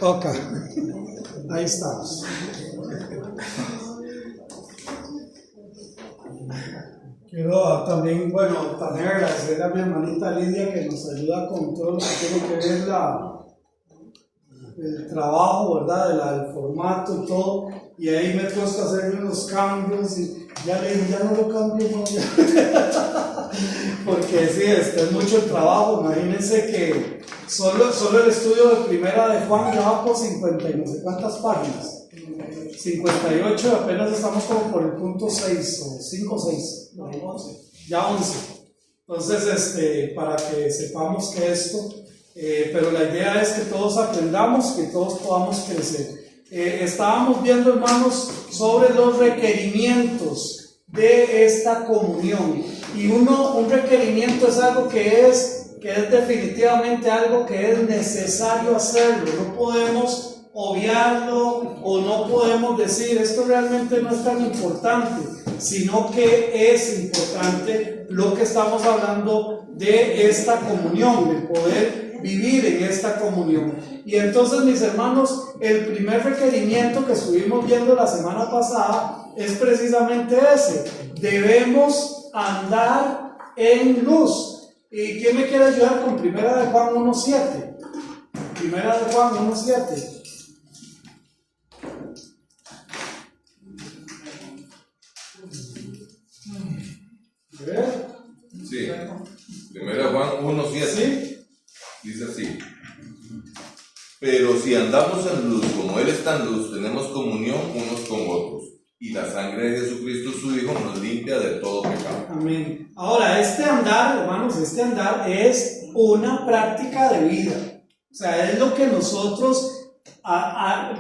Ok, ahí estamos. Quiero también, también agradecerle a mi hermanita Lidia que nos ayuda con todo lo que tiene que ver el trabajo, ¿verdad? El formato y todo. Y ahí me cuesta hacerle unos cambios y ya le dije, ya no lo cambio, no, ya. Porque sí, es mucho el trabajo. Imagínense que solo el estudio de primera de Juan ya va por 50 y no sé cuántas páginas. 58, apenas estamos como por el punto 6 o 5 o 6, no, 11, ya 11. Entonces, para que sepamos que esto, pero la idea es que todos aprendamos, que todos podamos crecer. Estábamos viendo, hermanos, sobre los requerimientos de esta comunión. Y un requerimiento es algo que es definitivamente algo que es necesario hacerlo. No podemos obviarlo o no podemos decir esto realmente no es tan importante, sino que es importante lo que estamos hablando de esta comunión, de poder vivir en esta comunión. Y entonces, mis hermanos, el primer requerimiento que estuvimos viendo la semana pasada es precisamente ese: debemos andar en luz. ¿Y quién me quiere ayudar con Primera de Juan 1:7? Primera de Juan 1:7. Sí, Primera Juan 1:7. ¿Sí? Dice así: pero si andamos en luz como Él está en luz, tenemos comunión unos con otros, y la sangre de Jesucristo su Hijo nos limpia de todo pecado. Amén. Ahora, este andar, hermanos, es una práctica de vida. O sea, es lo que nosotros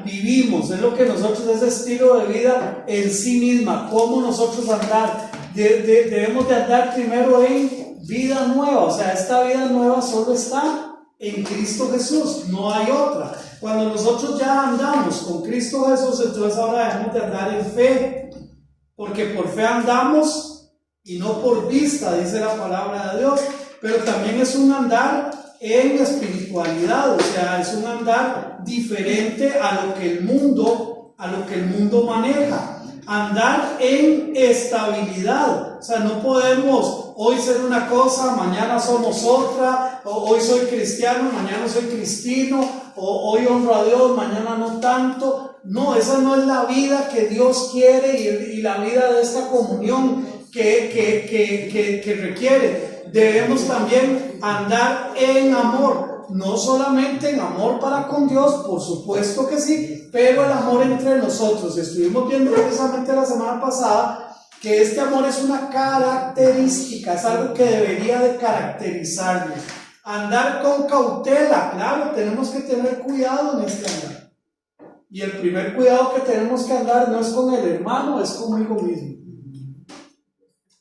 vivimos, es lo que nosotros, ese estilo de vida en sí misma, cómo nosotros andar. Debemos de andar primero en vida nueva. O sea, esta vida nueva solo está en Cristo Jesús, no hay otra. Cuando nosotros ya andamos con Cristo Jesús, entonces ahora debemos de andar en fe, porque por fe andamos y no por vista, dice la palabra de Dios. Pero también es un andar en espiritualidad, o sea, es un andar diferente a lo que el mundo maneja. Andar en estabilidad, o sea, no podemos hoy ser una cosa, mañana somos otra, o hoy soy cristiano, mañana soy cristino, o hoy honro a Dios, mañana no tanto. No, esa no es la vida que Dios quiere y la vida de esta comunión que requiere. Debemos también andar en amor. No solamente en amor para con Dios, por supuesto que sí, pero el amor entre nosotros. Estuvimos viendo precisamente la semana pasada que este amor es una característica, es algo que debería de caracterizarnos. Andar con cautela, claro, tenemos que tener cuidado en este andar. Y el primer cuidado que tenemos que andar no es con el hermano, es conmigo mismo.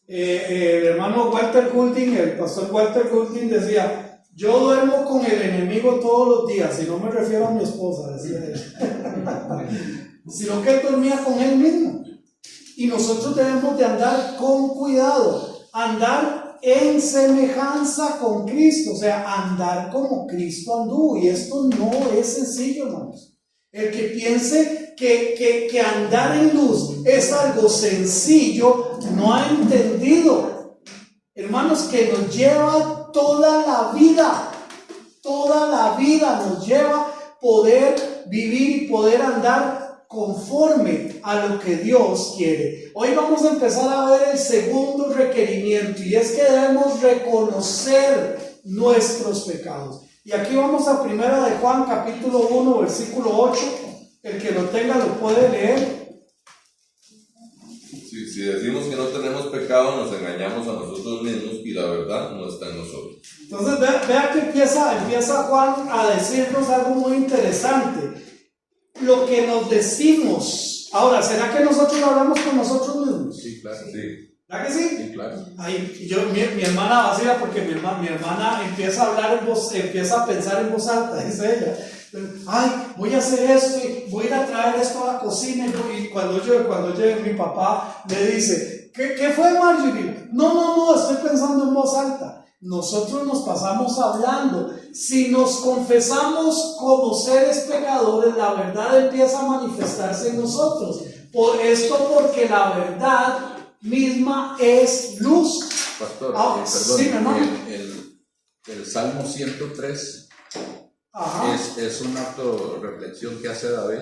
El hermano Walter Goulding, el pastor Walter Goulding decía: yo duermo con el enemigo todos los días, y no me refiero a mi esposa, decía él, sino que él dormía con él mismo. Y nosotros debemos de andar con cuidado, andar en semejanza con Cristo, o sea, andar como Cristo anduvo. Y esto no es sencillo, hermanos. El que piense que andar en luz es algo sencillo, no ha entendido, hermanos, que nos lleva toda la vida nos lleva poder vivir y poder andar conforme a lo que Dios quiere. Hoy vamos a empezar a ver el segundo requerimiento, y es que debemos reconocer nuestros pecados. Y aquí vamos a Primera de Juan capítulo 1 versículo 8. El que lo tenga lo puede leer. Si decimos que no tenemos pecado, nos engañamos a nosotros mismos y la verdad no está en nosotros. Entonces vea que empieza Juan a decirnos algo muy interesante. Lo que nos decimos. Ahora, ¿será que nosotros hablamos con nosotros mismos? Sí, claro, sí. ¿Verdad que sí? Sí, claro. Ay, mi hermana vacila porque mi hermana empieza a hablar empieza a pensar en voz alta, dice ella. Ay, voy a hacer esto y voy a ir a traer esto a la cocina. Y cuando llegue mi papá le dice: ¿Qué fue, Marjorie? No, estoy pensando en voz alta. nosotros nos pasamos hablando. Si nos confesamos como seres pecadores, la verdad empieza a manifestarse en nosotros. Por esto, porque la verdad misma es luz. Pastor, perdón, sí, el Salmo 103 Ajá. es una autorreflexión que hace David,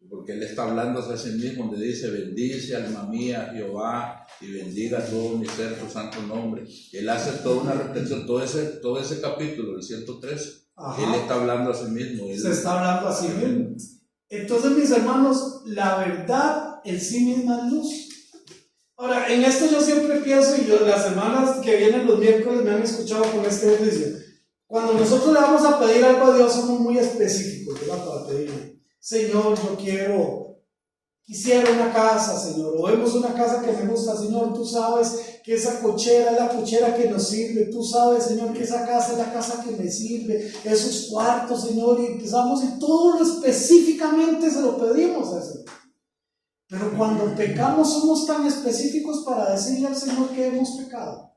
porque él está hablando a sí mismo, donde dice: bendice alma mía Jehová y bendiga todo mi ser tu santo nombre. Él hace toda una reflexión, todo ese capítulo, el 103, Ajá. él está hablando a sí mismo. Se está hablando a sí mismo. Entonces, mis hermanos, la verdad en sí misma es luz. Ahora, en esto yo siempre pienso, y las hermanas que vienen los miércoles me han escuchado con este ejercicio. Cuando nosotros le vamos a pedir algo a Dios, somos muy específicos, ¿verdad? Para pedirle: Señor, yo quisiera una casa, Señor, o vemos una casa que me gusta, Señor, tú sabes que esa cochera es la cochera que nos sirve, tú sabes, Señor, que esa casa es la casa que me sirve, esos cuartos, Señor, y empezamos y todo lo específicamente se lo pedimos a Señor. Pero cuando pecamos somos tan específicos para decirle al Señor que hemos pecado.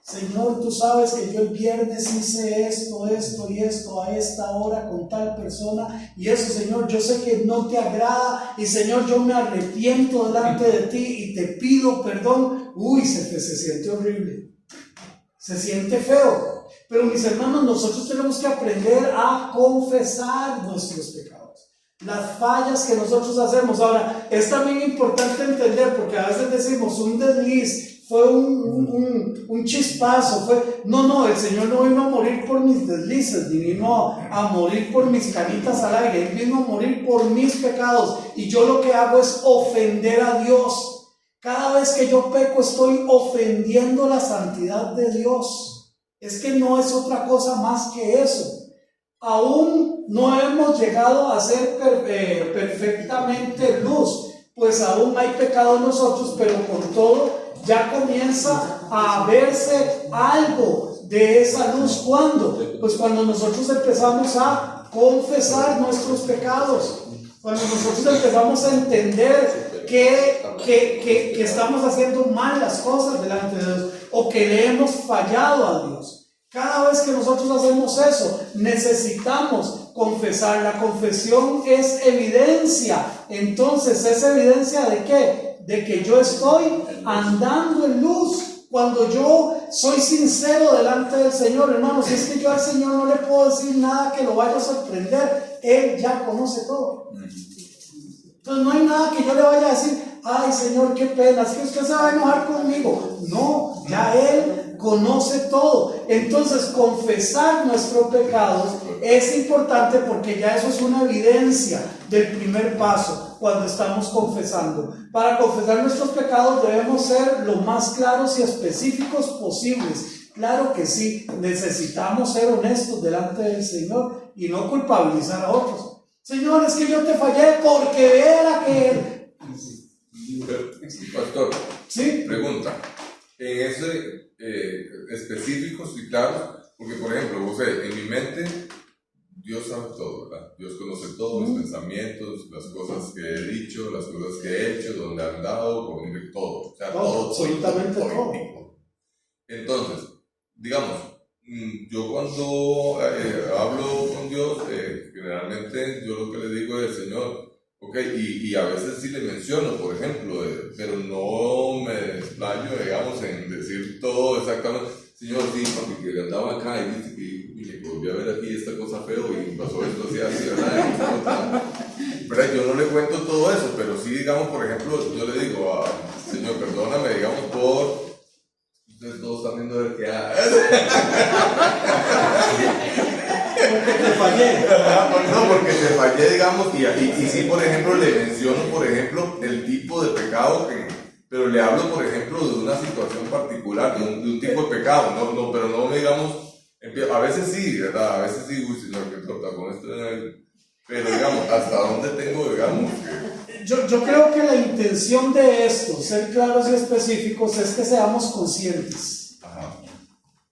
Señor, tú sabes que yo el viernes hice esto y esto a esta hora con tal persona, y eso, Señor, yo sé que no te agrada, y Señor, yo me arrepiento delante de ti y te pido perdón. Uy, se siente horrible, se siente feo. Pero mis hermanos, nosotros tenemos que aprender a confesar nuestros pecados, las fallas que nosotros hacemos. Ahora, es también importante entender, porque a veces decimos un desliz, fue un chispazo, no, el Señor no vino a morir por mis deslices, ni vino a morir por mis canitas al aire, Él vino a morir por mis pecados, y yo lo que hago es ofender a Dios. Cada vez que yo peco estoy ofendiendo la santidad de Dios. Es que no es otra cosa más que eso. Aún no hemos llegado a ser perfectamente luz, pues aún hay pecado en nosotros, pero con todo ya comienza a verse algo de esa luz. ¿Cuándo? Pues cuando nosotros empezamos a confesar nuestros pecados, cuando nosotros empezamos a entender que estamos haciendo mal las cosas delante de Dios, o que le hemos fallado a Dios. Cada vez que nosotros hacemos eso, necesitamos confesar. La confesión es evidencia. Entonces, ¿es evidencia de qué? De que yo estoy andando en luz. Cuando yo soy sincero delante del Señor, hermanos, es que yo al Señor no le puedo decir nada que lo vaya a sorprender. Él ya conoce todo. Entonces no hay nada que yo le vaya a decir: ay, Señor, qué pena, es que usted se va a enojar conmigo. No, ya Él conoce todo. Entonces, confesar nuestros pecados es importante, porque ya eso es una evidencia del primer paso cuando estamos confesando. Para confesar nuestros pecados debemos ser lo más claros y específicos posibles. Claro que sí, necesitamos ser honestos delante del Señor y no culpabilizar a otros. Señor, es que yo te fallé porque era que... Pastor, ¿sí? Pregunta, en ese específico, sí, claro, porque por ejemplo, en mi mente, Dios sabe todo, ¿verdad? Dios conoce todos mis pensamientos, las cosas que he dicho, las cosas que he hecho, donde he andado, todo, o sea, todo, absolutamente todo. Entonces, digamos, yo cuando hablo con Dios, generalmente yo lo que le digo es: Señor, ok, y a veces sí le menciono, por ejemplo, pero no me desplayo, digamos, en decir todo exactamente. Señor, sí, papi, que andaba acá y dice que volví a ver aquí esta cosa feo y pasó esto así, ¿verdad? Pero yo no le cuento todo eso, pero sí, digamos, por ejemplo, yo le digo: Señor, perdóname, digamos, por... Ustedes todos están viendo el que Porque te fallé. No, porque te fallé, digamos, y sí, por ejemplo, le menciono, por ejemplo, el tipo de pecado pero le hablo, por ejemplo, de una situación particular, de un tipo de pecado, pero no, digamos, a veces sí, ¿verdad? A veces sí, uy, Señor, que torta con esto, pero digamos, hasta dónde tengo, digamos, que... Yo creo que la intención de esto, ser claros y específicos, es que seamos conscientes. Ajá.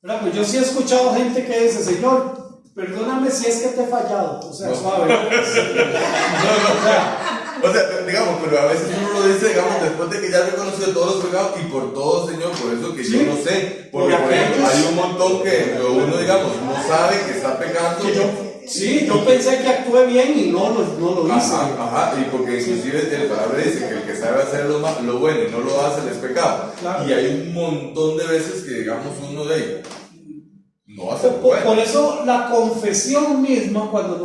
¿Verdad? Pues yo sí he escuchado gente que dice: Señor, perdóname si es que te he fallado. O sea, suave. O sea, O sea, digamos, pero a veces uno lo dice, digamos, después de que ya reconoció todos los pecados y por todo, Señor, por eso que yo no sé. Porque, por ejemplo, hay un montón que uno, digamos, no sabe que está pecando. Yo pensé que actué bien y no lo hice. Y porque inclusive la palabra dice que el que sabe hacer lo bueno y no lo hace es pecado. Claro. Y hay un montón de veces que, digamos, uno de ahí no hace lo bueno. Por eso la confesión misma, cuando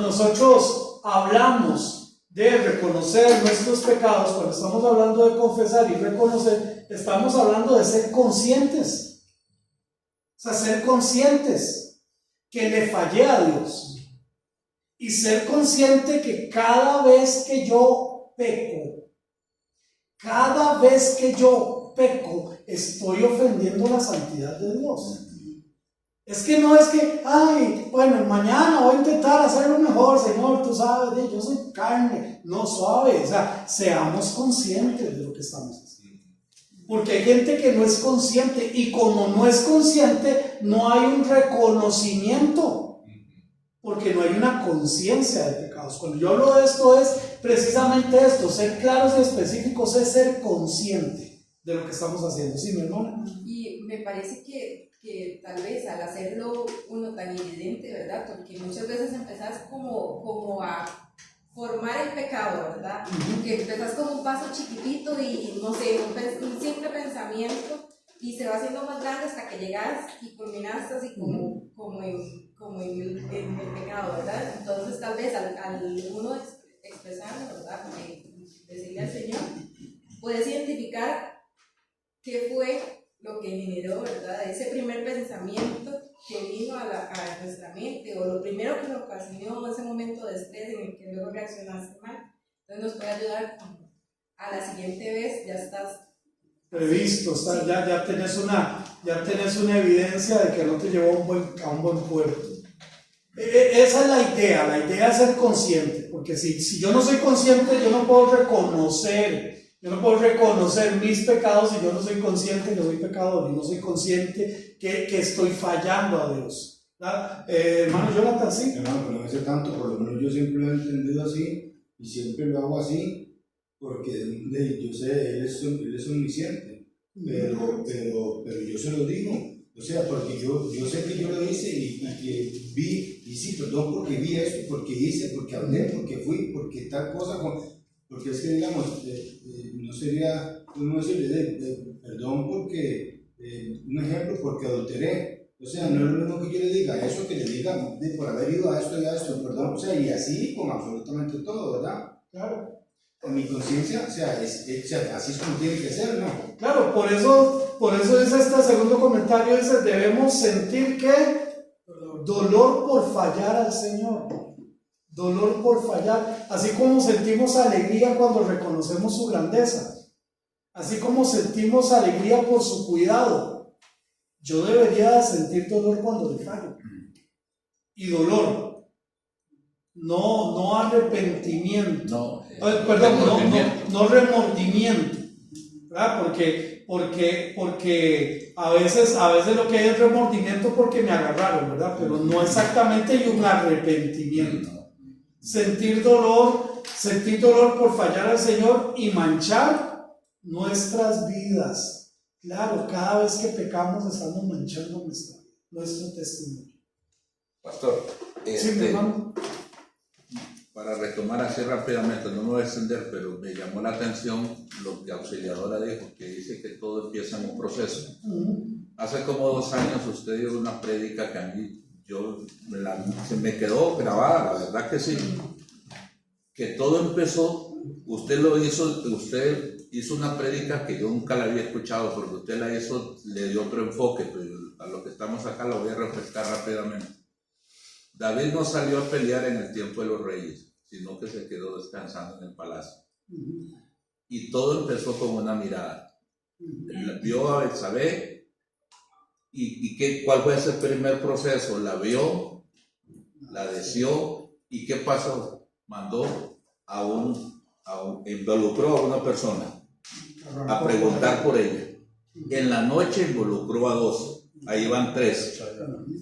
nosotros hablamos de reconocer nuestros pecados, cuando estamos hablando de confesar y reconocer, estamos hablando de ser conscientes. O sea, ser conscientes que le fallé a Dios y ser consciente que cada vez que yo peco, estoy ofendiendo la santidad de Dios. Es que no es que, bueno, mañana voy a intentar hacerlo mejor, Señor, tú sabes, yo soy carne. No, suave, o sea, seamos conscientes de lo que estamos haciendo. Porque hay gente que no es consciente, y como no es consciente, no hay un reconocimiento, porque no hay una conciencia de pecados. Cuando yo hablo de esto, es precisamente esto: ser claros y específicos es ser consciente de lo que estamos haciendo. Sí, mi hermana. Y me parece que tal vez al hacerlo uno tan evidente, ¿verdad? Porque muchas veces empezás como a formar el pecado, ¿verdad? Que empezás con un paso chiquitito y no sé, un simple pensamiento, y se va haciendo más grande hasta que llegas y culminas así como en el pecado, ¿verdad? Entonces tal vez al uno expresarlo, ¿verdad? Decirle al Señor, puedes identificar qué fue lo que generó, ¿verdad? Ese primer pensamiento que vino a nuestra mente, o lo primero que nos ocasionó ese momento de estrés en el que luego reaccionaste mal. Entonces nos puede ayudar a la siguiente vez, ya estás previsto, ya tenés una evidencia de que no te llevó a un buen puerto. Esa es la idea es ser consciente, porque si yo no soy consciente, yo no puedo reconocer mis pecados. Si yo no soy consciente que soy pecador y no soy consciente que estoy fallando a Dios. Hermano Jonathan, sí. Hermano, pero no hace tanto, por lo menos yo siempre lo he entendido así y siempre lo hago así, porque yo sé, él es omnisciente, pero yo se lo digo. O sea, porque yo sé que yo lo hice y que vi, y sí, perdón porque vi esto, porque hice, porque hablé, porque fui, porque tal cosa, porque es que, digamos, no sería uno decirle, perdón porque, un ejemplo, porque adulteré. O sea, no es lo mismo que yo le diga eso, que le diga por haber ido a esto y a esto, perdón. O sea, y así con absolutamente todo, ¿verdad? Claro. En mi conciencia, o sea, así es como tiene que ser, ¿no? Claro, por eso es este segundo comentario, dice, debemos sentir que dolor por fallar al Señor. Dolor por fallar, así como sentimos alegría cuando reconocemos su grandeza, así como sentimos alegría por su cuidado. Yo debería sentir dolor cuando le fallo. Y dolor, no arrepentimiento. No remordimiento, ¿verdad? Porque a veces lo que hay es remordimiento porque me agarraron, ¿verdad? Pero no exactamente hay un arrepentimiento. Sentir dolor por fallar al Señor y manchar nuestras vidas. Claro, cada vez que pecamos estamos manchando nuestro testimonio. Pastor, Sí, mi hermano. para retomar así rápidamente, no me voy a extender, pero me llamó la atención lo que Auxiliadora dijo, que dice que todo empieza en un proceso. Hace como 2 años usted dio una prédica que a mí se me quedó grabada, la verdad que sí, que todo empezó, usted hizo una prédica que yo nunca la había escuchado, porque usted la hizo, le dio otro enfoque, pero a lo que estamos acá lo voy a refrescar rápidamente. David no salió a pelear en el tiempo de los reyes, sino que se quedó descansando en el palacio. Y todo empezó con una mirada. Vio a Betsabé. ¿Cuál fue ese primer proceso? La vio, la deseó, ¿y qué pasó? Mandó involucró a una persona a preguntar por ella. En la noche involucró a 2, ahí van 3.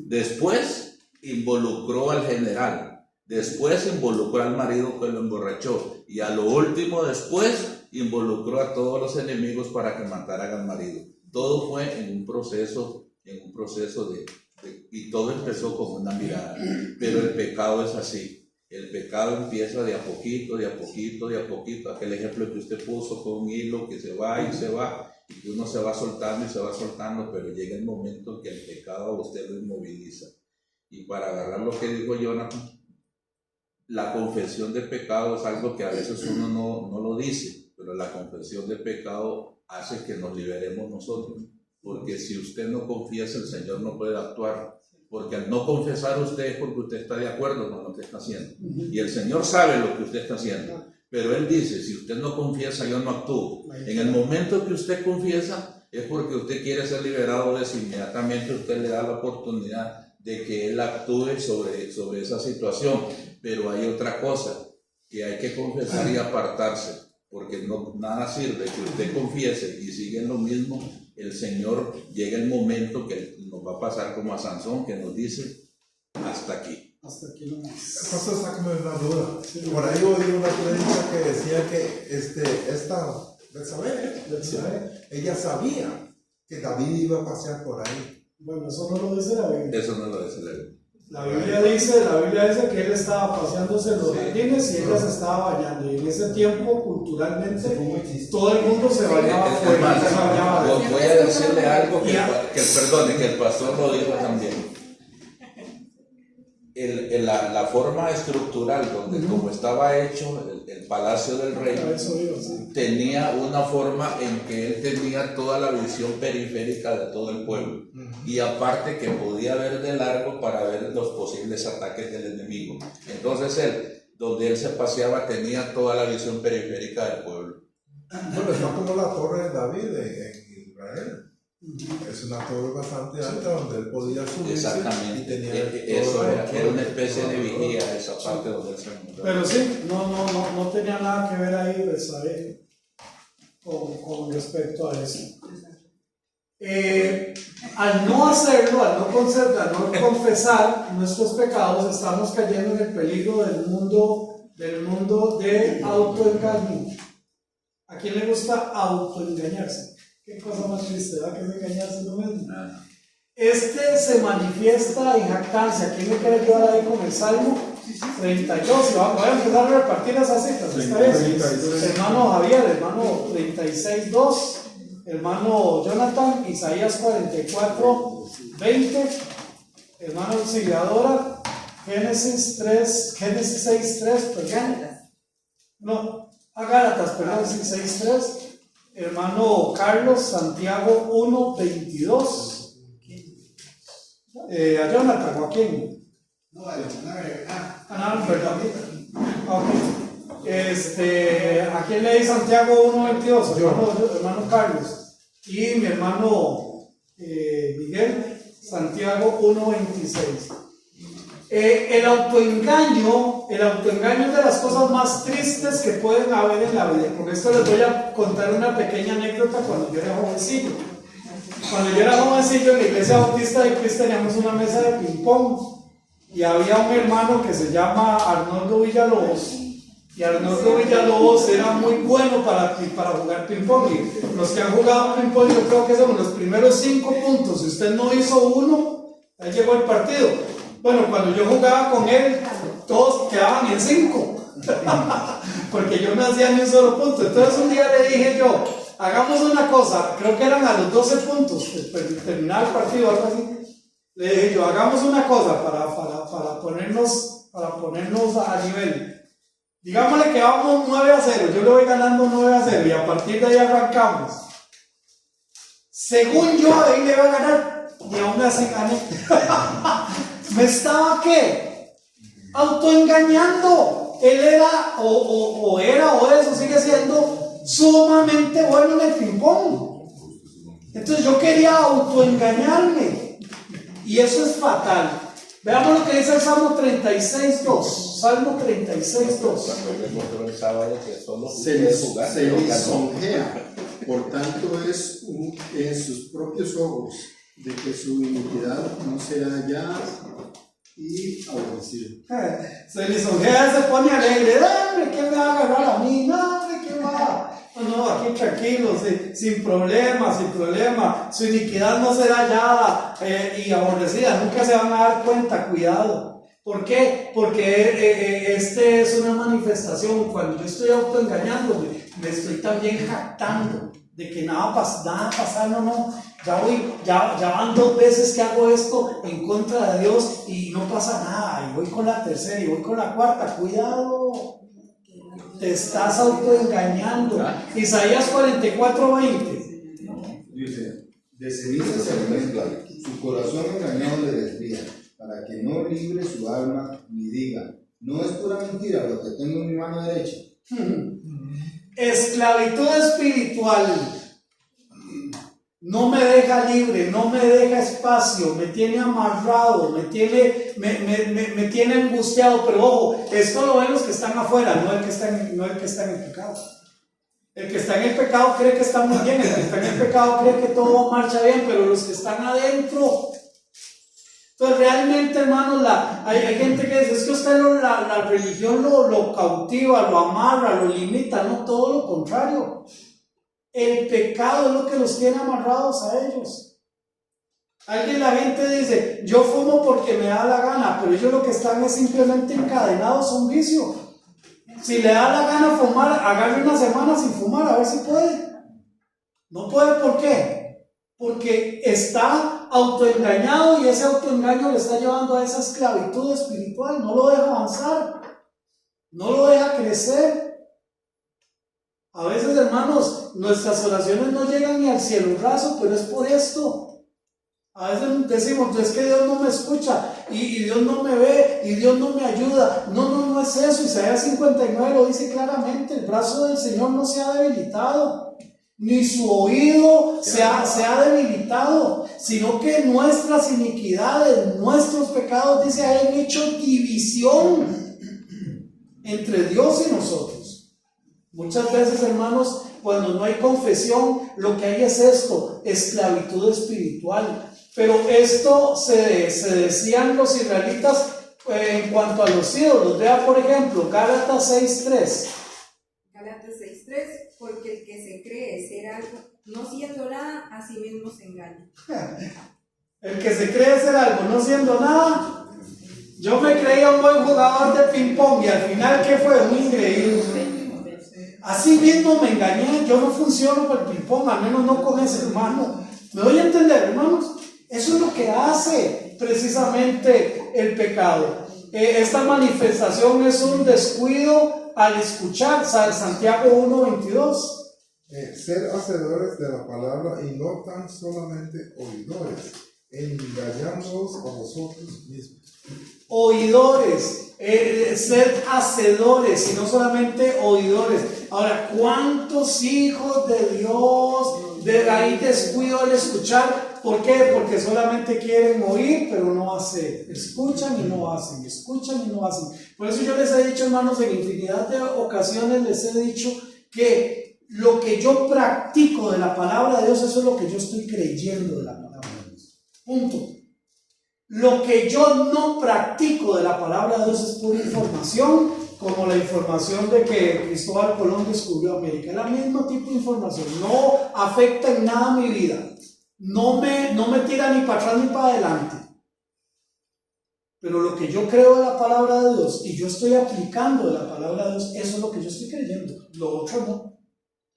Después involucró al general, Después involucró al marido que lo emborrachó. Y a lo último, después, involucró a todos los enemigos para que mataran al marido. Todo fue en un proceso y todo empezó con una mirada. Pero el pecado es así. El pecado empieza de a poquito, de a poquito, de a poquito. Aquel ejemplo que usted puso con un hilo que se va y se va, y que uno se va soltando y se va soltando, pero llega el momento en que el pecado a usted lo inmoviliza. Y para agarrar lo que dijo Jonathan, la confesión de pecado es algo que a veces uno no lo dice, pero la confesión de pecado hace que nos liberemos nosotros. Porque si usted no confiesa, el Señor no puede actuar. Porque al no confesar usted es porque usted está de acuerdo con lo que está haciendo. Y el Señor sabe lo que usted está haciendo. Pero Él dice, si usted no confiesa, yo no actúo. En el momento que usted confiesa, es porque usted quiere ser liberado de eso. Inmediatamente usted le da la oportunidad de que Él actúe sobre esa situación. Pero hay otra cosa, que hay que confesar y apartarse. Porque nada sirve que usted confiese y siga en lo mismo. El Señor llega el momento que nos va a pasar como a Sansón, que nos dice, hasta aquí. Hasta aquí nomás. Pastor, sácame una duda. Por ahí oí una creencia que decía que esta Betsabé, ella sabía que David iba a pasear por ahí. Bueno, eso no lo dice la Biblia. Eso no lo dice la Biblia. La Biblia dice que él estaba paseándose en los jardines y ella se estaba bañando. Y en ese tiempo, culturalmente, todo el mundo se bañaba fuera. Voy a decirle algo que el pastor lo dijo también. La forma estructural donde como estaba hecho el palacio del rey tenía una forma en que él tenía toda la visión periférica de todo el pueblo y aparte que podía ver de largo para ver los posibles ataques del enemigo. Entonces donde él se paseaba tenía toda la visión periférica del pueblo. Bueno, está como la torre de David en Israel. Es una torre bastante alta donde él podía subir. Exactamente. Y tenía eso era una especie de vigía, esa parte donde él se encontraba. Pero sí, no tenía nada que ver ahí, Betsabé, con respecto a eso. Al no hacerlo, al no confesar nuestros pecados, estamos cayendo en el peligro del mundo de autoengaño. ¿A quién le gusta autoengañarse? Qué cosa más triste, ¿verdad? Que es engañarse lo mismo. Se manifiesta en jactancia. ¿Quién me quiere ayudar ahí con el Salmo 32? Voy a empezar a repartir esas citas esta vez. Hermano Javier, hermano 36:2. Hermano Jonathan, Isaías 44:20. Hermano Auxiliadora, Génesis 6:3, perdón. No, a Gálatas, perdón, 6:3. Hermano Carlos, Santiago 1:22. A Jonathan, Joaquín. Perdón. Okay. ¿A quién leí Santiago 1:22? Hermano Carlos. Y mi hermano Miguel, Santiago 1:26. El autoengaño es de las cosas más tristes que pueden haber en la vida. Con esto les voy a contar una pequeña anécdota cuando yo era jovencillo. Cuando yo era jovencillo en la iglesia bautista de Cristo teníamos una mesa de ping pong y había un hermano que se llama Arnoldo Villalobos. Y Arnoldo Villalobos era muy bueno para jugar ping pong. Y los que han jugado ping pong, yo creo que son los primeros 5 puntos. Si usted no hizo uno, ahí llegó el partido. Bueno, cuando yo jugaba con él, todos quedaban en 5, porque yo no hacía ni un solo punto. Entonces un día le dije yo, hagamos una cosa, creo que eran a los 12 puntos, terminaba el partido, algo así. Le dije yo, hagamos una cosa para ponernos a nivel. Digámosle que vamos 9-0, yo le voy ganando 9-0 y a partir de ahí arrancamos. Según yo, ahí le iba a ganar y aún así gané. ¿Me estaba qué? Autoengañando. Él era, o eso sigue siendo sumamente bueno en el ping-pong. Entonces yo quería autoengañarme. Y eso es fatal. Veamos lo que dice el Salmo 36:2. Salmo 36:2. Se lisonjea, por tanto es en sus propios ojos, de que su iniquidad no sea ya y aborrecido. Se lisonjea, se pone alegre. Hombre, ¿qué me va a agarrar a mí? No, hombre, ¿qué va? No, aquí tranquilo, sin problema. Su iniquidad no será hallada y aborrecida. Nunca se van a dar cuenta, cuidado. ¿Por qué? Porque este es una manifestación. Cuando yo estoy autoengañándome, me estoy también jactando de que nada va a pasar, no. Ya van 2 veces que hago esto en contra de Dios y no pasa nada. Y voy con la tercera y voy con la cuarta. Cuidado. Te estás autoengañando. Isaías 44:20. Dice, de ceniza se alimenta, su corazón engañado le desvía, para que no libre su alma ni diga, no es pura mentira lo que tengo en mi mano derecha. Esclavitud espiritual. No me deja libre, no me deja espacio, me tiene amarrado, me tiene angustiado. Pero ojo, esto lo ven los que están afuera, no el que está en el pecado. El que está en el pecado cree que está muy bien, el que está en el pecado cree que todo marcha bien, pero los que están adentro. Entonces realmente, hermanos, hay gente que dice, es que usted la religión lo cautiva, lo amarra, lo limita. No, todo lo contrario. El pecado es lo que los tiene amarrados a ellos. La gente dice, yo fumo porque me da la gana, pero ellos lo que están es simplemente encadenados a un vicio. Si le da la gana fumar, agarre una semana sin fumar, a ver si puede. No puede, ¿por qué? Porque está autoengañado y ese autoengaño le está llevando a esa esclavitud espiritual. No lo deja avanzar, no lo deja crecer. A veces, hermanos, nuestras oraciones no llegan ni al cielo raso, pero es por esto. A veces decimos, es que Dios no me escucha, y Dios no me ve, y Dios no me ayuda. No es eso. Isaías 59 lo dice claramente: el brazo del Señor no se ha debilitado, ni su oído se ha debilitado, sino que nuestras iniquidades, nuestros pecados, dice, han hecho división entre Dios y nosotros. Muchas veces, hermanos, cuando no hay confesión, lo que hay es esto: esclavitud espiritual. Pero esto se decían los israelitas en cuanto a los ídolos. Vea, por ejemplo, Gálatas 6:3. Gálatas 6:3, porque el que se cree ser algo, no siendo nada, a sí mismo se engaña. El que se cree ser algo, no siendo nada. Yo me creía un buen jugador de ping pong y al final, ¿qué fue? Un increíble. Así mismo me engañé. Yo no funciono para el ping pong, al menos no con ese hermano. ¿Me doy a entender, hermanos? Eso es lo que hace precisamente el pecado. Esta manifestación es un descuido al escuchar. Santiago 1:22. Ser hacedores de la palabra y no tan solamente oidores, engañándoos a vosotros mismos. Oidores, ser hacedores y no solamente oidores. Ahora, ¿cuántos hijos de Dios de ahí descuido al escuchar? ¿Por qué? Porque solamente quieren oír, pero no hacer. Escuchan y no hacen, escuchan y no hacen. Por eso yo les he dicho, hermanos, en infinidad de ocasiones les he dicho que lo que yo practico de la palabra de Dios, eso es lo que yo estoy creyendo de la palabra de Dios. Punto. Lo que yo no practico de la palabra de Dios es pura información, como la información de que Cristóbal Colón descubrió América. Es el mismo tipo de información. No afecta en nada mi vida. No me tira ni para atrás ni para adelante. Pero lo que yo creo de la palabra de Dios y yo estoy aplicando de la palabra de Dios, eso es lo que yo estoy creyendo. Lo otro no.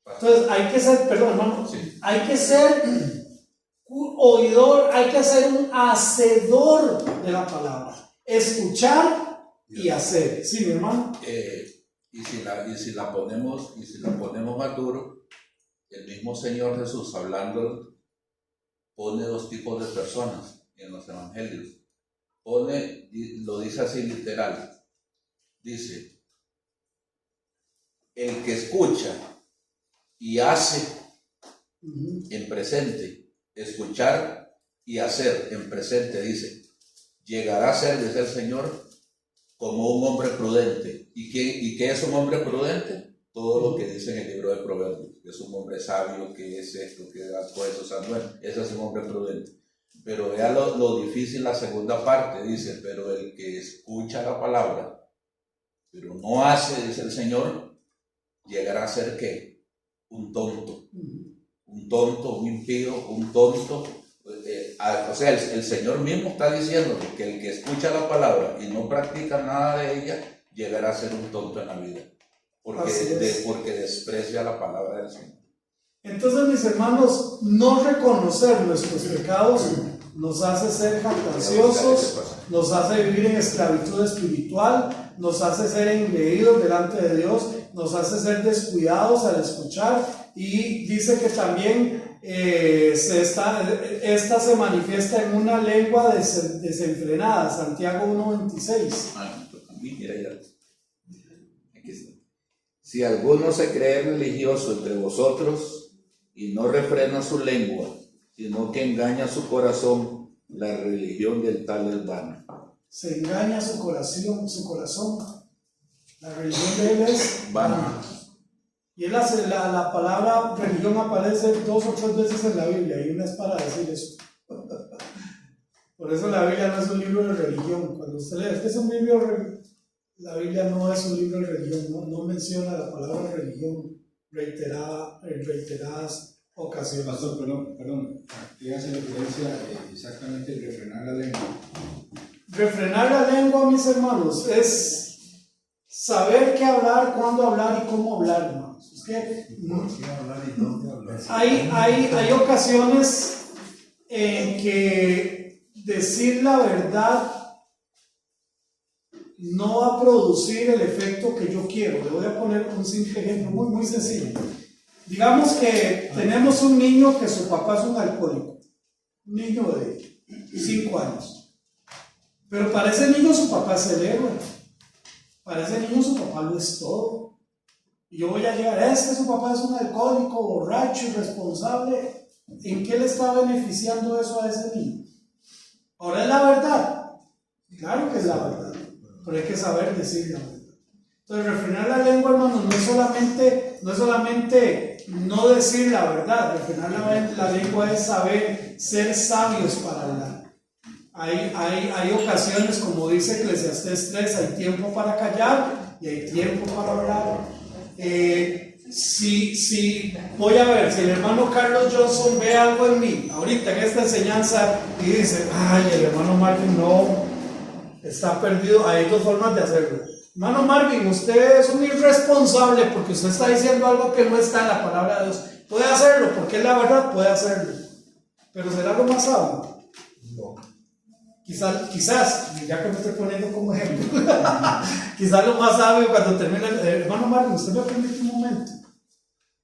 Entonces hay que ser, perdón hermano, hay que ser un oidor, hay que ser un hacedor de la palabra. Escuchar y hacer. Sí, mi hermano. Y si la ponemos más duro, el mismo Señor Jesús hablando pone 2 tipos de personas en los evangelios. Lo dice así literal. Dice, el que escucha y hace en presente, escuchar y hacer en presente, dice, llegará a ser, dice el Señor, como un hombre prudente. ¿Y qué es un hombre prudente? Todo lo que dice en el libro de Proverbios, que es un hombre sabio, que es esto, que da cosas, bueno, ese es un hombre prudente. Pero vea lo difícil la segunda parte, dice, pero el que escucha la palabra, pero no hace, dice el Señor, llegará a ser ¿qué? Un tonto, un impío, un tonto. O sea, el Señor mismo está diciendo que el que escucha la palabra y no practica nada de ella, llegará a ser un tonto en la vida, porque desprecia la palabra del Señor. Entonces, mis hermanos, no reconocer nuestros pecados nos hace ser jactanciosos, nos hace vivir en esclavitud espiritual, nos hace ser engreídos delante de Dios, nos hace ser descuidados al escuchar, y dice que también esta se manifiesta en una lengua desenfrenada, Santiago 1:26. Mira ya. Aquí está. Si alguno se cree religioso entre vosotros y no refrena su lengua, sino que engaña su corazón, la religión del tal es vana. Se engaña su corazón. La religión de él es Vana. Y la palabra religión aparece 2 o 3 veces en la Biblia, y una es para decir eso. Por eso la Biblia no es un libro de religión. Cuando usted lee, este es un libro, la Biblia no es un libro de religión, no menciona la palabra religión en reiteradas ocasiones. Pastor, perdón, ¿qué hace referencia exactamente a refrenar la lengua? Refrenar la lengua, mis hermanos, es saber qué hablar, cuándo hablar y cómo hablar, hermanos. Es que hay ocasiones en que decir la verdad no va a producir el efecto que yo quiero. Le voy a poner un simple ejemplo muy sencillo. Digamos que tenemos un niño que su papá es un alcohólico, un niño de 5 años, pero para ese niño su papá es el héroe, para ese niño su papá lo es todo. Y yo voy a llegar, es que su papá es un alcohólico, borracho, irresponsable. ¿En qué le está beneficiando eso a ese niño? Ahora es la verdad, claro que es la verdad, pero hay que saber decir la verdad. Entonces, refrenar la lengua, hermanos, no es solamente no decir la verdad. Refrenar la lengua es saber ser sabios para hablar. Hay ocasiones, como dice Eclesiastés 3, hay tiempo para callar y hay tiempo para hablar. Voy a ver, si el hermano Carlos Johnson ve algo en mí, ahorita en esta enseñanza, y dice, ay, el hermano Marvin no, está perdido, hay 2 formas de hacerlo. Hermano Marvin, usted es un irresponsable porque usted está diciendo algo que no está en la palabra de Dios. Puede hacerlo, porque es la verdad, puede hacerlo. Pero ¿será lo más sabio? No. Quizás, ya que me estoy poniendo como ejemplo, quizás lo más sabio cuando termine, hermano Marvin, usted me permite un momento.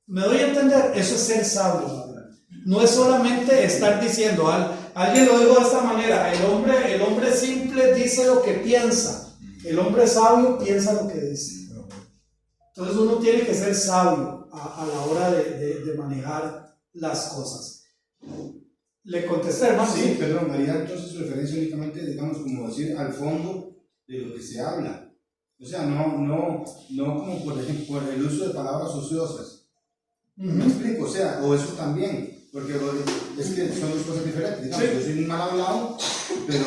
Me doy a entender, eso es ser sabio, ¿verdad? No es solamente estar diciendo, alguien lo dijo de esta manera, el hombre simple dice lo que piensa. El hombre sabio piensa lo que dice. Entonces uno tiene que ser sabio a la hora de manejar las cosas. Le contesté, hermano. Sí, perdón, haría entonces referencia únicamente, digamos, como decir, al fondo de lo que se habla. O sea, no como por ejemplo por el uso de palabras ociosas. ¿Me explico? O sea, o eso también, porque es que son 2 cosas diferentes. Digamos, sí. Yo soy un mal hablado, pero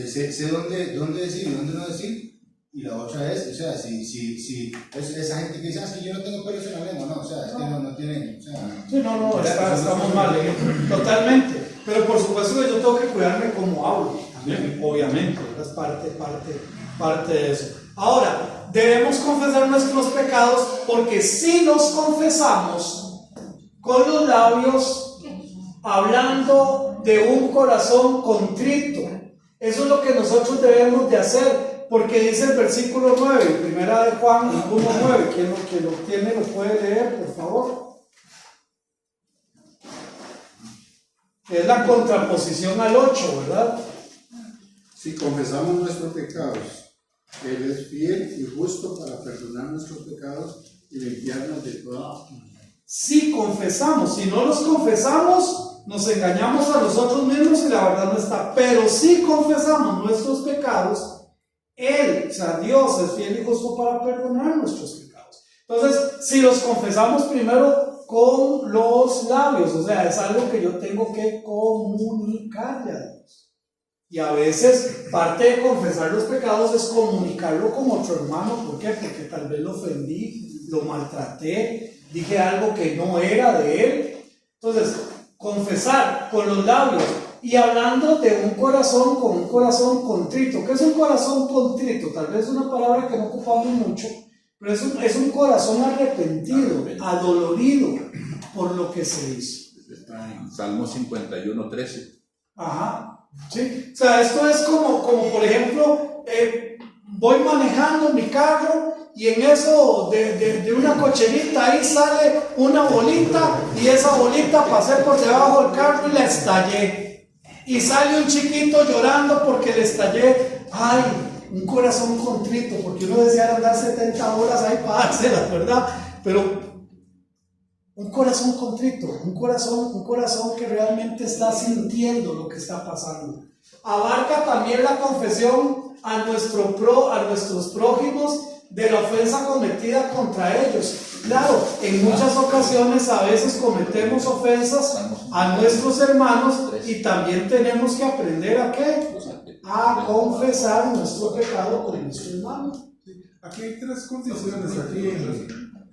sé dónde decir y dónde no decir. Y la otra es, o sea, si esa gente que dice, que yo no tengo pelos en la lengua, no, o sea, es que no tienen, o sea... Sí, estamos mal, totalmente. Pero por supuesto que yo tengo que cuidarme como hablo, también, obviamente, es parte de eso. Ahora, debemos confesar nuestros pecados, porque si los confesamos con los labios, hablando de un corazón contrito, eso es lo que nosotros debemos de hacer. Porque dice el versículo 9, primera de Juan 1:9, quien lo tiene lo puede leer, por favor. Es la contraposición al 8, ¿verdad? Si confesamos nuestros pecados, Él es fiel y justo para perdonar nuestros pecados y limpiarnos de toda. Si confesamos, si no los confesamos, nos engañamos a nosotros mismos y la verdad no está. Pero si confesamos nuestros pecados, Él, o sea, Dios es fiel y justo para perdonar nuestros pecados. Entonces, si los confesamos primero, con los labios, o sea, es algo que yo tengo que comunicarle a Dios. Y a veces parte de confesar los pecados es comunicarlo con otro hermano. ¿Por qué? Porque tal vez lo ofendí, lo maltraté, dije algo que no era de él. Entonces, confesar con los labios y hablando de un corazón con un corazón contrito. ¿Qué es un corazón contrito? Tal vez es una palabra que no ocupamos mucho, pero es un corazón arrepentido, adolorido por lo que se hizo. Está en Salmo 51:13. Ajá. Sí, o sea, esto es como por ejemplo, voy manejando mi carro y en eso de una cocherita ahí sale una bolita y esa bolita pasé por debajo del carro y la estallé. Y sale un chiquito llorando porque le estallé. Ay, un corazón contrito, porque uno desea andar 70 horas ahí para dárselas, ¿verdad? Pero un corazón contrito, un corazón que realmente está sintiendo lo que está pasando. Abarca también la confesión a nuestros prójimos de la ofensa cometida contra ellos. Claro, en muchas ocasiones a veces cometemos ofensas a nuestros hermanos y también tenemos que aprender a ¿qué? A confesar nuestro pecado con nuestro hermano. Aquí hay tres condiciones, aquí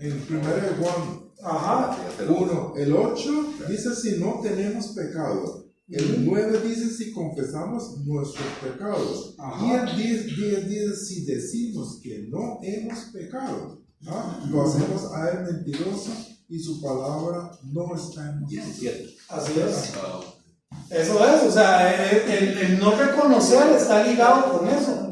en 1 Juan. Ajá. 1, el 8 dice si no tenemos pecado. El 9 dice si confesamos nuestros pecados. Ajá. Y el 10 dice si decimos que no hemos pecado. ¿Ah? Lo hacemos a él mentiroso y su palabra no está en nosotros. 17. Así es. Eso es, o sea, el no reconocer está ligado con eso.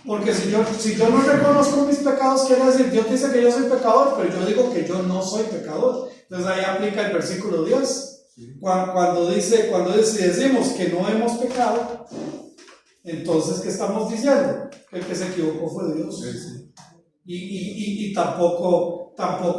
Porque si yo no reconozco mis pecados, quiere decir, Dios dice que yo soy pecador, pero yo digo que yo no soy pecador. Entonces ahí aplica el versículo 10. Cuando decimos que no hemos pecado, entonces ¿qué estamos diciendo? Que el que se equivocó fue Dios. Y tampoco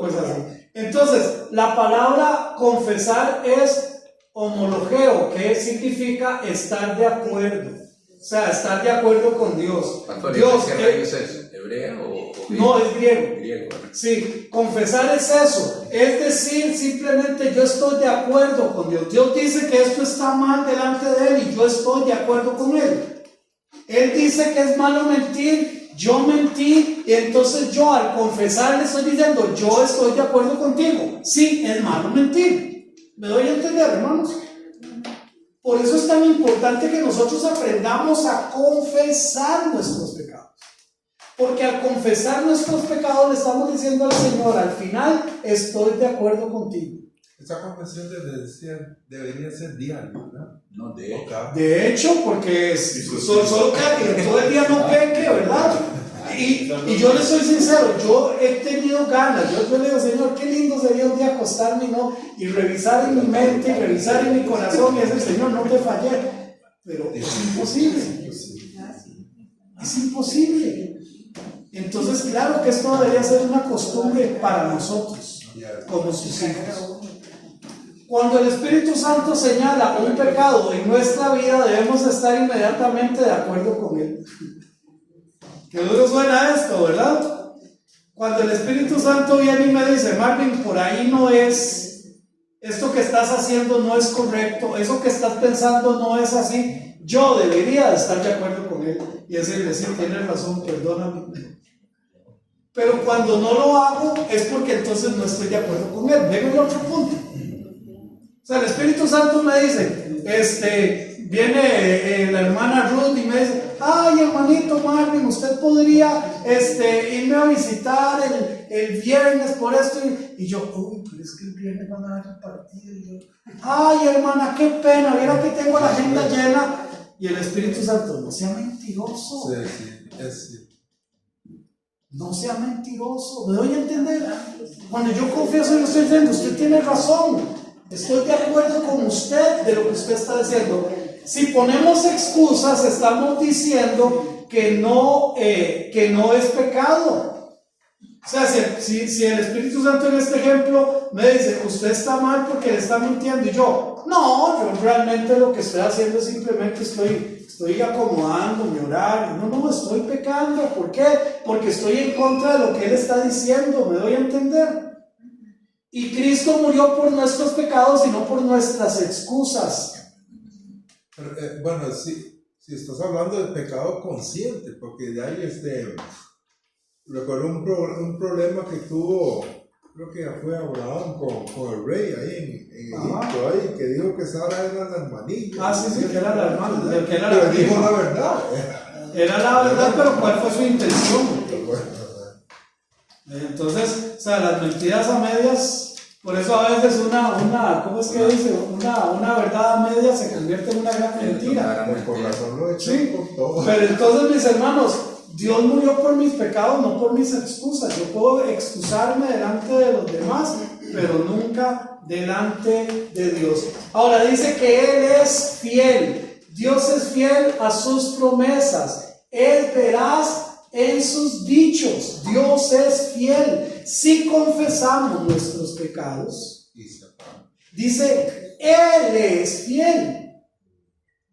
es así. Entonces, la palabra confesar es homologeo, que significa estar de acuerdo. O sea, estar de acuerdo con Dios. Pastor, Dios, ¿qué raíz es? ¿Hebreo o no, es griego. griego? ¿Verdad? Sí, confesar es eso. Es decir, simplemente yo estoy de acuerdo con Dios. Dios dice que esto está mal delante de Él y yo estoy de acuerdo con Él. Él dice que es malo mentir, yo mentí, y entonces yo al confesar le estoy diciendo, yo estoy de acuerdo contigo. Sí, es malo mentir. ¿Me doy a entender, hermanos? Por eso es tan importante que nosotros aprendamos a confesar nuestros pecados. Porque al confesar nuestros pecados le estamos diciendo al Señor, al final estoy de acuerdo contigo. Esa confesión debería ser diaria, ¿verdad? No, de hecho. De hecho, porque solo que todo el día no peque, ¿verdad? Y yo le soy sincero, yo he tenido ganas, yo le digo, Señor, qué lindo sería un día acostarme y revisar en mi mente, y revisar en mi corazón y decir, Señor, no te fallé, pero es imposible. Es imposible. Entonces, claro que esto debería ser una costumbre para nosotros, como sus hijos. Cuando el Espíritu Santo señala un pecado en nuestra vida, debemos estar inmediatamente de acuerdo con él. Qué duro suena esto, ¿verdad? Cuando el Espíritu Santo viene y me dice, Marvin, por ahí no es, esto que estás haciendo no es correcto, eso que estás pensando no es así, yo debería de estar de acuerdo con él y decirle, sí, tienes razón, perdóname. Pero cuando no lo hago es porque entonces no estoy de acuerdo con él. Vengo al otro punto. O sea, el Espíritu Santo me dice, viene la hermana Ruth y me dice, ay, hermanito Marvin, usted podría irme a visitar el viernes por esto. Y yo, uy, pero es que el viernes van a dar el partido. Y yo, ay, hermana, qué pena, mira que tengo la agenda llena. Y el Espíritu Santo, no sea mentiroso. Sí, es cierto. No sea mentiroso. ¿Me doy a entender? Cuando yo confieso, yo estoy diciendo, usted tiene razón. Estoy de acuerdo con usted de lo que usted está diciendo. Si ponemos excusas, estamos diciendo que no es pecado. O sea, si el Espíritu Santo en este ejemplo me dice, usted está mal porque le está mintiendo, y yo realmente lo que estoy haciendo es simplemente estoy acomodando mi horario. No estoy pecando. ¿Por qué? Porque estoy en contra de lo que él está diciendo. ¿Me doy a entender? Y Cristo murió por nuestros pecados y no por nuestras excusas. Pero, bueno, si estás hablando de pecado consciente, porque de ahí recuerdo un problema que tuvo, creo que fue Abraham con el rey ahí en Egipto, ahí, que dijo que Sara era la hermanilla. Sí, que era la hermana, que era pero la dijo prima. la verdad. Era la verdad, pero ¿cuál fue su intención? Entonces, o sea, las mentiras a medias, por eso a veces ¿cómo es que dice? Una verdad a medias se convierte en una gran mentira. Por razón lo he hecho Sí, con todo. pero entonces, mis hermanos, Dios murió por mis pecados, no por mis excusas. Yo puedo excusarme delante de los demás, pero nunca delante de Dios. Ahora dice que Él es fiel. Dios es fiel a sus promesas. Es veraz en sus dichos. Dios es fiel. Si confesamos nuestros pecados, dice, Él es fiel.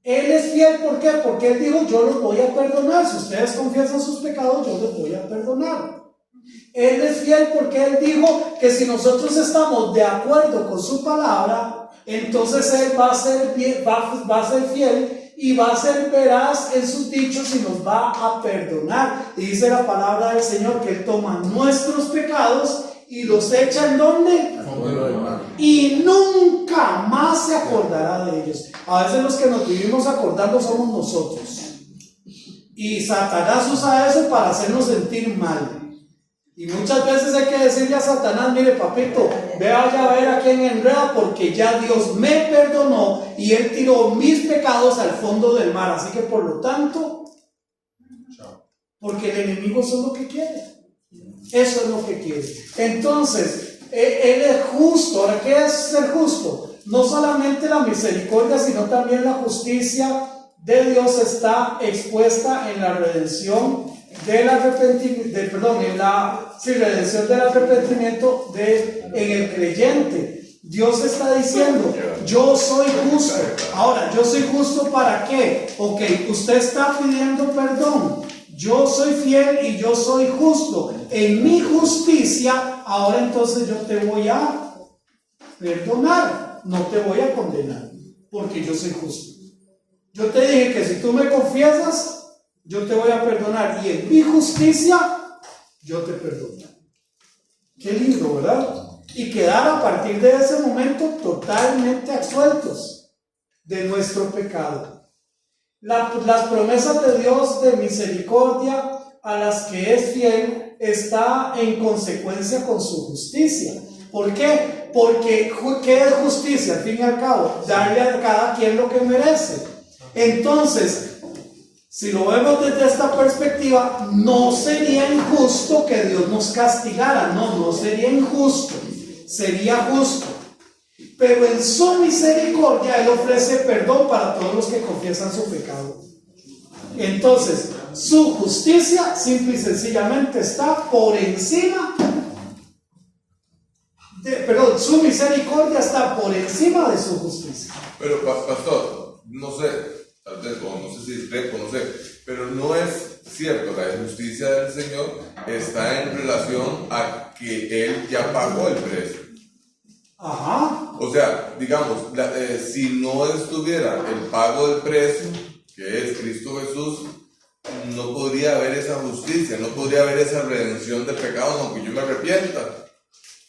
Él es fiel, ¿por qué? Porque Él dijo, yo los voy a perdonar. Si ustedes confiesan sus pecados, yo los voy a perdonar. Él es fiel porque Él dijo que si nosotros estamos de acuerdo con su palabra, entonces Él va a ser fiel y va a ser veraz en sus dichos y nos va a perdonar. Y dice la palabra del Señor que Él toma nuestros pecados y los echa ¿en dónde? Y nunca más se acordará de ellos. A veces los que nos vivimos acordando somos nosotros. Y Satanás usa eso para hacernos sentir mal. Y muchas veces hay que decirle a Satanás, mire papito, vaya a ver a quién enreda, porque ya Dios me perdonó y Él tiró mis pecados al fondo del mar. Así que por lo tanto, porque el enemigo eso es lo que quiere. Eso es lo que quiere. Entonces, Él es justo. Ahora, ¿qué es ser justo? No solamente la misericordia, sino también la justicia de Dios está expuesta en la redención del arrepentimiento, redención del arrepentimiento en el creyente. Dios está diciendo, yo soy justo. Ahora, ¿yo soy justo para qué? Ok, usted está pidiendo perdón. Yo soy fiel y yo soy justo. En mi justicia, ahora entonces yo te voy a perdonar. No te voy a condenar, porque yo soy justo. Yo te dije que si tú me confiesas, yo te voy a perdonar. Y en mi justicia, yo te perdono. Qué lindo, ¿verdad? Y quedar a partir de ese momento totalmente absueltos de nuestro pecado. Las promesas de Dios de misericordia a las que es fiel está en consecuencia con su justicia. ¿Por qué? Porque ¿qué es justicia? Al fin y al cabo, darle a cada quien lo que merece. Entonces, si lo vemos desde esta perspectiva, no sería injusto que Dios nos castigara. No sería injusto, sería justo. Pero en su misericordia Él ofrece perdón para todos los que confiesan su pecado. Entonces, su justicia simple y sencillamente está por encima su misericordia está por encima de su justicia. Pero pastor, no sé, tal vez, o no sé si discrepo, no sé, pero no es cierto, la justicia del Señor está en relación a que Él ya pagó el precio. Ajá. O sea, digamos, si no estuviera el pago del precio, que es Cristo Jesús, no podría haber esa justicia, no podría haber esa redención de pecados, aunque yo me arrepienta.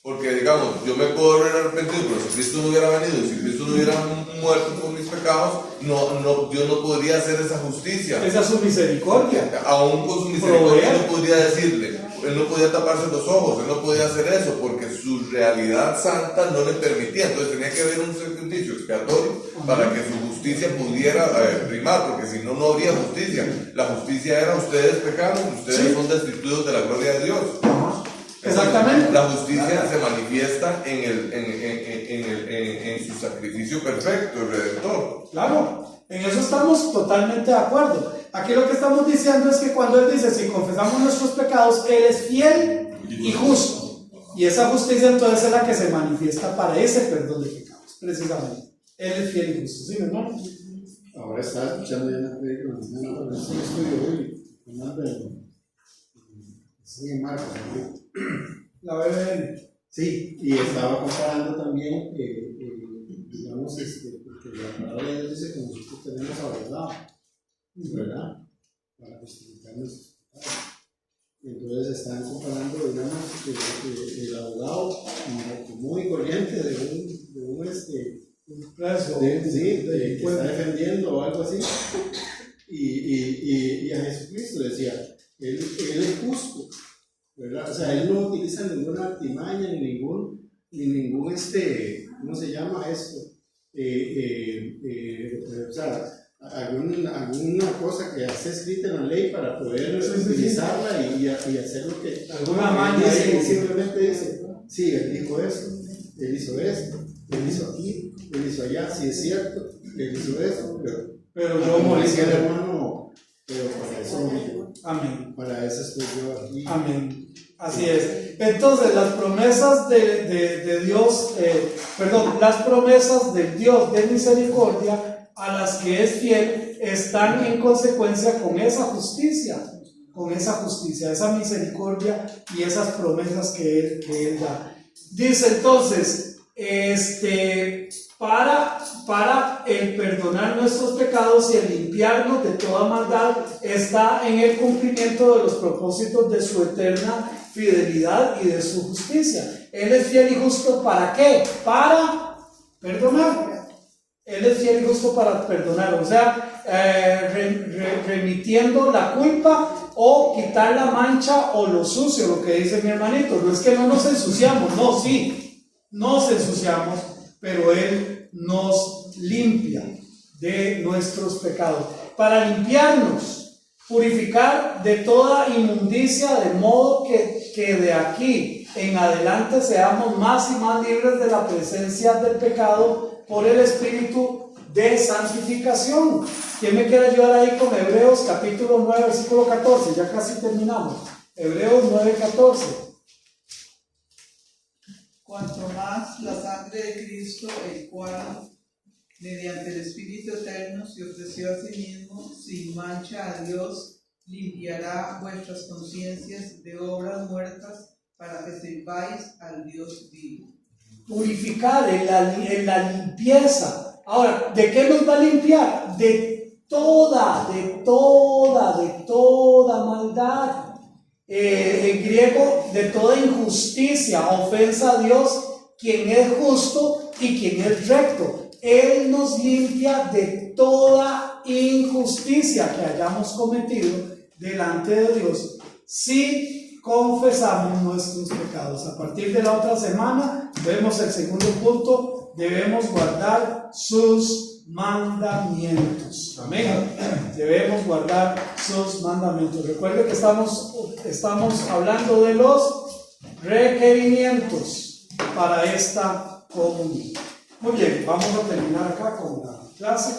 Porque, digamos, yo me puedo haber arrepentido, pero si Cristo no hubiera venido, si Cristo no hubiera muerto por mis pecados, Dios no podría hacer esa justicia. Esa es su misericordia. Aún con su misericordia, Él no podría decirle, Él no podía taparse los ojos, Él no podía hacer eso, porque su realidad santa no le permitía. Entonces tenía que haber un sacrificio expiatorio para que su justicia pudiera primar, porque si no, no habría justicia. La justicia era: ustedes pecaron, ustedes son destituidos de la gloria de Dios. Exactamente. La justicia se manifiesta en su sacrificio perfecto, el redentor. Claro, en eso estamos totalmente de acuerdo. Aquí lo que estamos diciendo es que cuando Él dice, si confesamos nuestros pecados, Él es fiel y justo. Y esa justicia entonces es la que se manifiesta para ese perdón de pecados, precisamente. Él es fiel y justo. ¿Sí, mi hermano? Ahora estaba escuchando ya una película, un estudio hoy, con Alberto. Sí, en Marcos. La BBN. Sí, y estaba comparando también, digamos, porque la palabra de Dios dice que nosotros tenemos abogado, ¿verdad? Para justificar nuestros pecados. Entonces están comparando, digamos, el abogado común y corriente de un preso, que está defendiendo o algo así, y a Jesucristo decía, él es justo, ¿verdad? O sea, él no utiliza ninguna artimaña ni ningún ¿cómo se llama esto? O sea, alguna cosa que esté escrita en la ley para poder utilizarla y hacer lo que alguna maña. Simplemente dice, sí, él dijo esto, él hizo esto, él hizo aquí, él hizo allá, sí es cierto, él hizo eso, pero yo morí, hermano, pero para eso amén. Para eso estoy yo aquí. Amén. Así es. Entonces, las promesas de Dios, las promesas del Dios de misericordia a las que es fiel están en consecuencia con esa justicia, esa misericordia y esas promesas que Él da. Dice entonces, para el perdonar nuestros pecados y el limpiarnos de toda maldad está en el cumplimiento de los propósitos de su eterna fidelidad y de su justicia. Él es fiel y justo ¿para qué? Para perdonar. Él es fiel y justo para perdonar, o sea, remitiendo la culpa o quitar la mancha o lo sucio, lo que dice mi hermanito. No es que no nos ensuciamos, no, sí, nos ensuciamos, pero Él nos limpia de nuestros pecados. Para limpiarnos, purificar de toda inmundicia, de modo que de aquí en adelante seamos más y más libres de la presencia del pecado por el Espíritu de santificación. ¿Quién me quiere ayudar ahí con Hebreos capítulo 9, versículo 14? Ya casi terminamos. Hebreos 9, 14. Cuanto más la sangre de Cristo, el cual mediante el Espíritu Eterno se ofreció a sí mismo sin mancha a Dios, limpiará vuestras conciencias de obras muertas para que sirváis al Dios vivo. Purificar en la limpieza. Ahora, ¿de qué nos va a limpiar? De toda maldad. En griego, de toda injusticia, ofensa a Dios, quien es justo y quien es recto. Él nos limpia de toda injusticia que hayamos cometido delante de Dios si confesamos nuestros pecados. A partir de la otra semana vemos el segundo punto: debemos guardar sus mandamientos. Amén. Debemos guardar sus mandamientos. Recuerde que estamos hablando de los requerimientos para esta comunión. Muy bien, vamos a terminar acá con la clase.